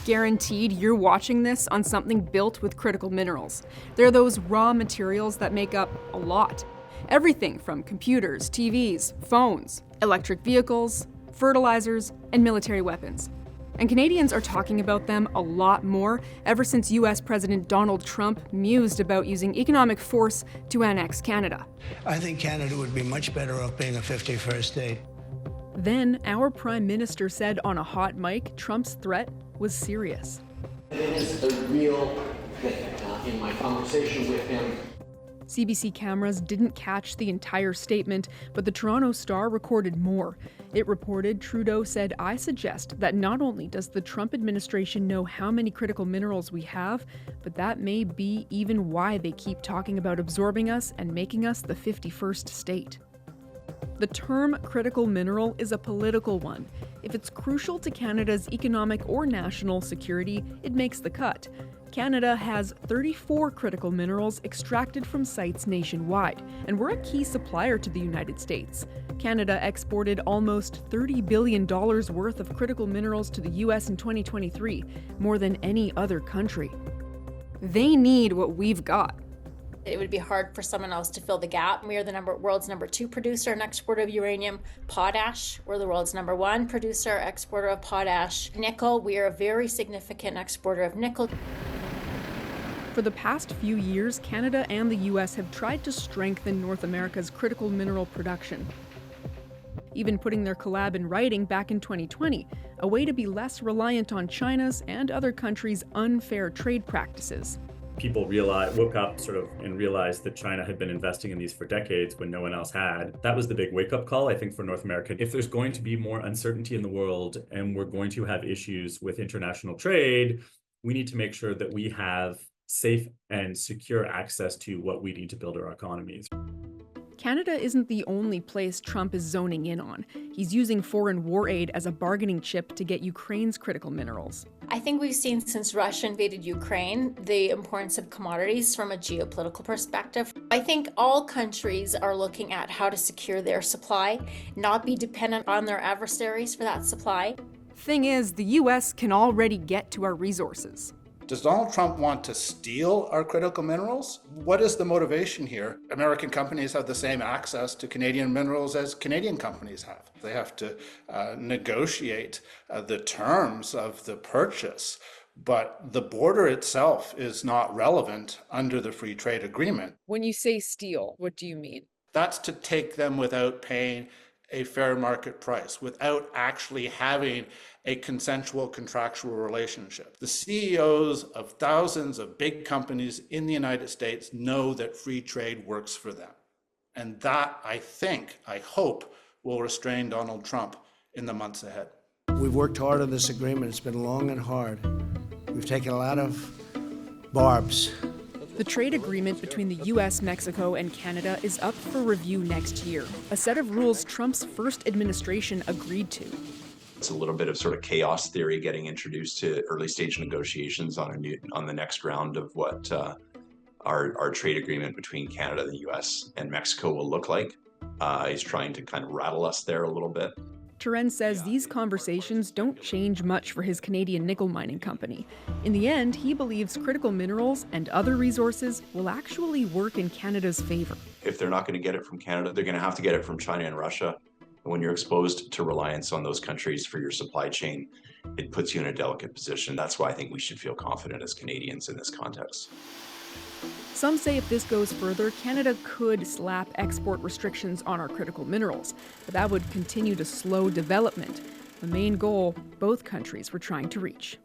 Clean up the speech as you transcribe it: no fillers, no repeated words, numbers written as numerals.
guaranteed you're watching this on something built with critical minerals. They're those raw materials that make up a lot. Everything from computers, TVs, phones, electric vehicles, fertilizers, and military weapons. And Canadians are talking about them a lot more ever since US President Donald Trump mused about using economic force to annex Canada. I think Canada would be much better off being a 51st state. Then our Prime Minister said on a hot mic Trump's threat was serious. It is a real thing. In my conversation with him, CBC cameras didn't catch the entire statement, but the Toronto Star recorded more. It reported Trudeau said, "I suggest that not only does the Trump administration know how many critical minerals we have, but that may be even why they keep talking about absorbing us and making us the 51st state." The term critical mineral is a political one. If it's crucial to Canada's economic or national security, it makes the cut. Canada has 34 critical minerals extracted from sites nationwide, and we're a key supplier to the United States. Canada exported almost $30 billion worth of critical minerals to the US in 2023, more than any other country. They need what we've got. It would be hard for someone else to fill the gap. We are the world's number 2 producer and exporter of uranium. Potash, we're the world's number 1 producer, exporter of potash. Nickel, we are a very significant exporter of nickel. For the past few years, Canada and the US have tried to strengthen North America's critical mineral production, even putting their collab in writing back in 2020, a way to be less reliant on China's and other countries' unfair trade practices. People woke up and realized that China had been investing in these for decades when no one else had. That was the big wake-up call, I think, for North America. If there's going to be more uncertainty in the world and we're going to have issues with international trade, we need to make sure that we have safe and secure access to what we need to build our economies. Canada isn't the only place Trump is zoning in on. He's using foreign war aid as a bargaining chip to get Ukraine's critical minerals. I think we've seen since Russia invaded Ukraine the importance of commodities from a geopolitical perspective. I think all countries are looking at how to secure their supply, not be dependent on their adversaries for that supply. Thing is, the US can already get to our resources. Does Donald Trump want to steal our critical minerals? What is the motivation here? American companies have the same access to Canadian minerals as Canadian companies have. They have to negotiate the terms of the purchase, but the border itself is not relevant under the free trade agreement. When you say steal, what do you mean? That's to take them without paying a fair market price, without actually having a consensual contractual relationship. The CEOs of thousands of big companies in the United States know that free trade works for them. And that, I hope, will restrain Donald Trump in the months ahead. We've worked hard on this agreement. It's been long and hard. We've taken a lot of barbs. The trade agreement between the US, Mexico, and Canada is up for review next year, a set of rules Trump's first administration agreed to. It's a little bit of sort of chaos theory getting introduced to early stage negotiations on the next round of what our trade agreement between Canada, the US, and Mexico will look like. He's trying to kind of rattle us there a little bit. Turen says these conversations don't change much for his Canadian nickel mining company. In the end, he believes critical minerals and other resources will actually work in Canada's favor. If they're not going to get it from Canada, they're going to have to get it from China and Russia. And when you're exposed to reliance on those countries for your supply chain, it puts you in a delicate position. That's why I think we should feel confident as Canadians in this context. Some say if this goes further, Canada could slap export restrictions on our critical minerals, but that would continue to slow development, the main goal both countries were trying to reach.